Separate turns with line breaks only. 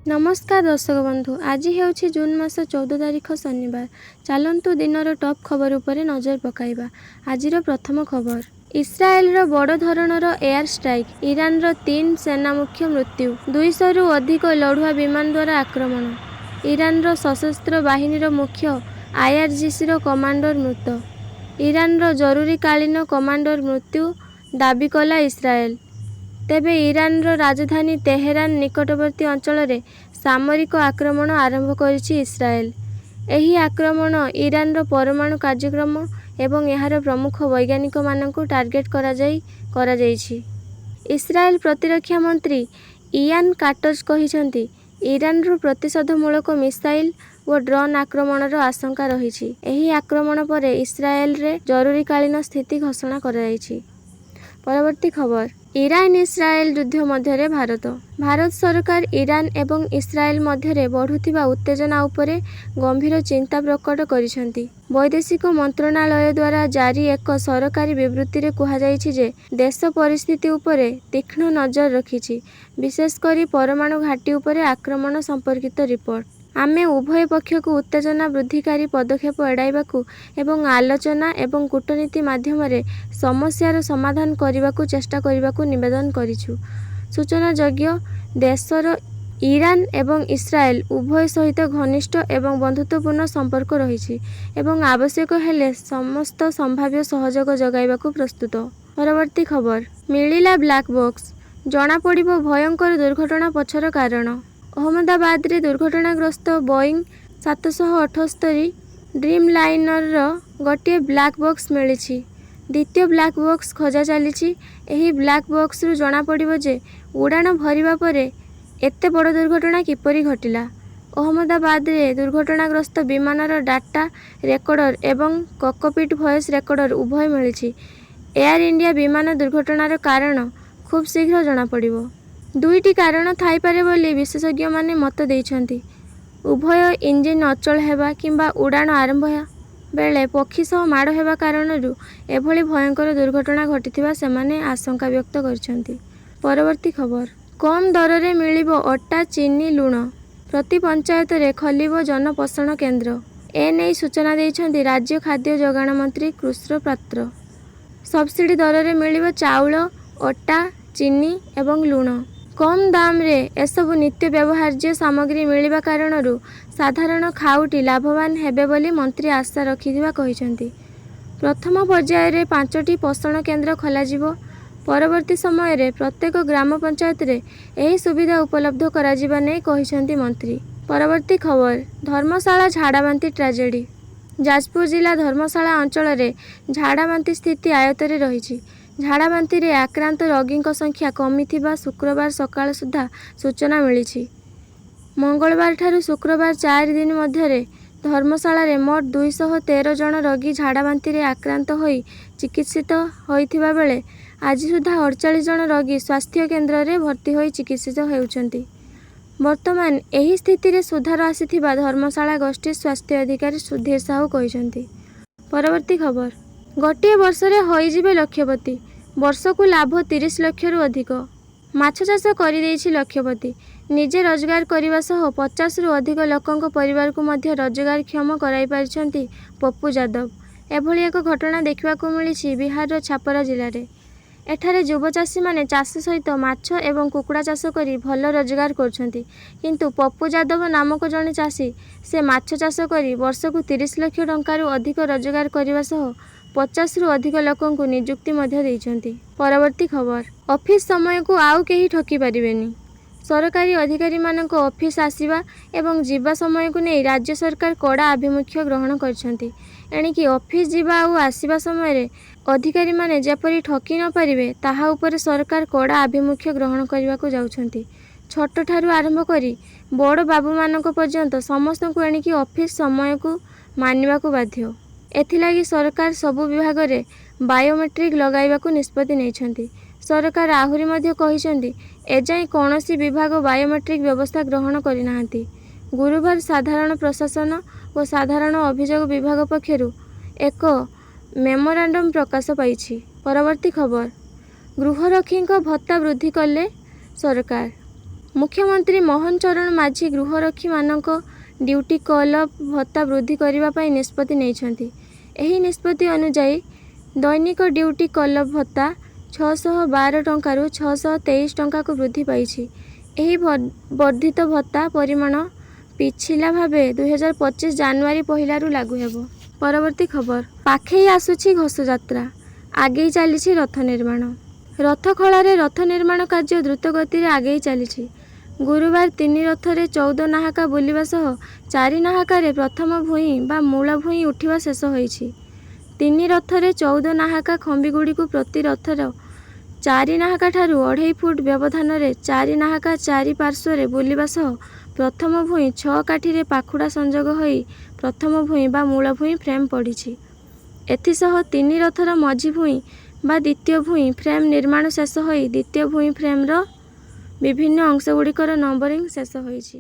नमस्कार दर्शक बंधु, आज हेउछि जून मास 14 तारिख शनिवार। चलतु दिनर टॉप खबर उपरे नजर पकाइबा। आजिर प्रथम खबर, इस्राएल बड़ धरणर एयर स्ट्राइक, ईरान 3 सेना मुख्य मृत्यु, 200 रु अधिक लड़ुआ विमान द्वारा आक्रमण, ईरान सशस्त्र बाहिनी मुख्य आईआरजीसी कमांडर मृत, ईरान जरूरीकालीन कमांडर मृत्यु दाबी कला इस्राएल। तेबे ईरान राजधानी तेहरान निकटवर्ती अंचल रे सामरिक आक्रमण आरंभ करिछि इस्राएल। एही आक्रमण ईरान परमाणु कार्यक्रम एवं यार प्रमुख वैज्ञानिक मानक टार्गेट कराଯାଇଛି। इस्राएल प्रतिरक्षा मंत्री इयान कार्टर कहिसंती ईरान प्रतिशोधमूलक मिसाइल और ड्रोन आक्रमणर आशंका रहिछि। एही आक्रमण पर इस्राएल रे जरूरीकालीन स्थिति घोषणा कराଯାଇଛି। परवर्ती खबर, ईरान इस्राएल युद्ध मध्य भारत सरकार ईरान एवं इस्राएल मध्य बढ़ुथिबा उत्तेजना उपरे गंभीर चिंता प्रकट करिसेंती। वैदेशिक मंत्रणालय द्वारा जारी एक सरकारी विवृत्ति रे कुहाଯାଇଛି जे देश परिस्थिति उपरे तीक्ष्ण नजर रखिछि, विशेषकर परमाणु घाटी उपरे आक्रमण संपर्कित रिपोर्ट। आमे उभय पक्ष को उत्तेजना वृद्धिकारी पदक्षेप एड़ाइबाकू एवं आलोचना एवं कूटनीति माध्यम रे समस्यार समाधान करने चेष्टा करने निवेदन करिछु। सूचनायोग्य देशर ईरान एवं इस्राएल उभय सहित घनिष्ठ एवं बंधुत्वपूर्ण संपर्क रही एवं आवश्यक हेले समस्त संभाव्य सहयोग जगाइबाकू प्रस्तुत। परवर्ती खबर, मिलिला ब्लैक बॉक्स, जना पड़िबो भयंकर दुर्घटना पछर कारण। अहमदाबाद रे दुर्घटनाग्रस्त बोइंग 778 ड्रीम लाइनर गोटे ब्लैक बॉक्स मिली। द्वितीय ब्लैक बॉक्स खोजा चली। एही ब्लैक बॉक्स रु जना पड़िबो जे उड़ान भरिबा परे एते बड़ दुर्घटना किपरि घटिला। अहमदाबाद रे दुर्घटनाग्रस्त विमानर डाटा रेकर्डर एवं कॉकपिट वॉइस रेकर्डर उभय मिली। एयर इंडिया विमान दुर्घटनार कारण खूब शीघ्र जना पड़िबो। दुईटी कारण थाई पारे बोली विशेषज्ञ माने मत देइछंती। उभय इंजिन अचल हेबा किंबा उड़ान आरंभ बेले पक्षी सह माड़ हेबा कारणरू एभली भयंकर दुर्घटना घटिथिबा सेमाने आशंका व्यक्त करछंती। परवर्ती खबर, कम दर रे मिलिबो अट्टा चीनी लुण, प्रति पंचायत रे खलिबो जनपोषण केन्द्र। एने सूचना देइछंती राज्य खाद्य जोगाण मंत्री कृष्ण पात्र। सब्सिडी दर रे मिलिबो चाउल, अट्टा, चीनी एवं लुण। कम दाम रे एसबु नित्य व्यवहार्य सामग्री मिलिबा कारणरू साधारण खाउटी लाभवान हेबे बोली मंत्री आशा रखिथिबा कहिसंती। प्रथम पर्याय रे 5टी पोषण केन्द्र खोलाजिबो। परवर्ती समय रे प्रत्येक ग्राम पंचायत रे एही सुविधा उपलब्ध कराजिबा नै कहिसंती मंत्री। परवर्ती खबर, धर्मशाला झाड़ाबांती ट्राजेडी। जाजपुर जिला धर्मशाला अंचल रे झाड़ाबांती स्थिति आयतरे रहिछि। झाड़ाबांती रे आक्रांत रोगी संख्या कमिथिबा शुक्रवार सकाळ सुधा सूचना मिली। मंगलवार ठारू शुक्रवार 4 दिन मध्य धर्मशाला रे मोट 213 जन रोगी झाड़ाबांती रे आक्रांत होई चिकित्सित होइथिबा बेले आज सुधा 48 जन रोगी स्वास्थ्य केन्द्र रे भर्ती होई चिकित्सित हेउचंती। वर्तमान एही स्थिति रे सुधार आसीथिबा धर्मशाला गोष्ठी स्वास्थ्य अधिकारी सुधीर साहू कहिसंती। परवर्ती खबर, गोटे वर्ष रे होई जिबे लक्षपति, वर्ष को लाभ 30 लाख रु अधिक। माछ चाष करि देइछि लक्षपति, निजे रोजगार करने सह 50 रु अधिक लोकंक परिवार को मध्य रोजगार क्षम कराई पारिछंती पप्पू यादव। एभली एक घटना देखिबाकू मिलिछि बिहार छापरा जिले में। एठारे युवचाषी माने चाष सहित माछ एवं कुकुड़ा चाष करी भल रोजगार करछंती, किंतु पप्पू यादव नामक जने चाषी से माछ चाष करी वर्ष को 30 लाख टंका रु अधिक रोजगार करने सह 50 रु अधिक लोकंकु नियुक्ति मध्य देइछंती। परवर्ती खबर, ऑफिस समय को आउ केही ठकी पारिबेनी। सरकारी अधिकारी मानक ऑफिस आसीबा एवं जीवा समय को नहीं राज्य सरकार कड़ा आभिमुख्य ग्रहण करछंती। एणिकी ऑफिस जीवा आउ आसीबा समय रे अधिकारी माने जेपरी ठकी न पारिबे ताहा उपरे सरकार कड़ा आभिमुख्य ग्रहण करने को जाउछंती। छोट ठारू आरंभ करी बड़ बाबू मानक पर्यंत समस्त को एणिकी ऑफिस समय को मानिबा को बाध्य। एथिलागी सरकार सबु विभाग रे बायोमेट्रिक लगाइबाकू निष्पत्ति नेइछंती। सरकार आहुरी मध्य कहिसंती एजाई कौनसी विभाग बायोमेट्रिक व्यवस्था ग्रहण करिनाहांती। गुरुवार साधारण प्रशासन और साधारण अभियोग विभाग पक्षरु एक मेमोरांडम प्रकाश पाइछि। परवर्ती खबर, गृहरक्षींक भत्ता वृद्धि कले सरकार। ମୁଖ୍ୟମନ୍ତ୍ରୀ Mohan Charan Majhi ଗୃହରକ୍ଷୀମାନଙ୍କ duty call of ଭତ୍ତା ବୃଦ୍ଧି କରିବା ପାଇଁ ନିଷ୍ପତ୍ତି ନେଇଛନ୍ତି। ଏହି ନିଷ୍ପତ୍ତି ଅନୁଯାୟୀ ଦୈନିକ ଡ୍ୟୁଟି କଲ୍ ଅଫ୍ ଭତ୍ତା 612 ଟଙ୍କାରୁ 623 ଟଙ୍କାକୁ ବୃଦ୍ଧି ପାଇଛି। ଏହି ବର୍ଦ୍ଧିତ ଭତ୍ତା ପରିମାଣ ପିଛିଲା ଭାବେ 2025 ଜାନୁଆରୀ 1ରୁ ଲାଗୁ ହେବ। ପରବର୍ତ୍ତୀ ଖବର, ପାଖେଇ ଆସୁଛି ଘୋଷଯାତ୍ରା, ଆଗେଇ ଚାଲିଛି ରଥ ନିର୍ମାଣ। ରଥଖଳାରେ ରଥ ନିର୍ମାଣ କାର୍ଯ୍ୟ ଦ୍ରୁତ ଗତିରେ ଆଗେଇ ଚାଲିଛି। ଗୁରୁବାର 3 ରଥରେ 14 ନାହାକା ବୁଲିବା ସହ 4 ନାହାକାରେ ପ୍ରଥମ ଭୂଇଁ ବା ମୂଳ ଭୂଇଁ ଉଠିବା ଶେଷ ହୋଇଛି। 3 ରଥରେ 14 ନାହାକା ଖମ୍ବିଗୁଡ଼ିକୁ ପ୍ରତି ରଥର 4 ନାହାକା ଠାରୁ 2.5 ଫୁଟ ବ୍ୟବଧାନରେ 4 ନାହାକା 4 ପାର୍ଶ୍ୱରେ ବୁଲିବା ସହ ପ୍ରଥମ ଭୂଇଁ 6 କାଠିରେ ପାଖୁଡ଼ା ସଂଯୋଗ ହୋଇ ପ୍ରଥମ ଭୂଇଁ ବା ମୂଳ ଭୂଇଁ ଫ୍ରେମ୍ ପଡ଼ିଛି। ଏଥିସହ 3 ରଥର ମଝି ଭୂଇଁ ବା ଦ୍ୱିତୀୟ ଭୂଇଁ ଫ୍ରେମ୍ ନିର୍ମାଣ ଶେଷ ହୋଇ ଦ୍ୱିତୀୟ ଭୂଇଁ ଫ୍ରେମ୍ର ବିଭିନ୍ନ ଅଂଶଗୁଡ଼ିକର ନମ୍ବରିଂ ଶେଷ ହୋଇଛି।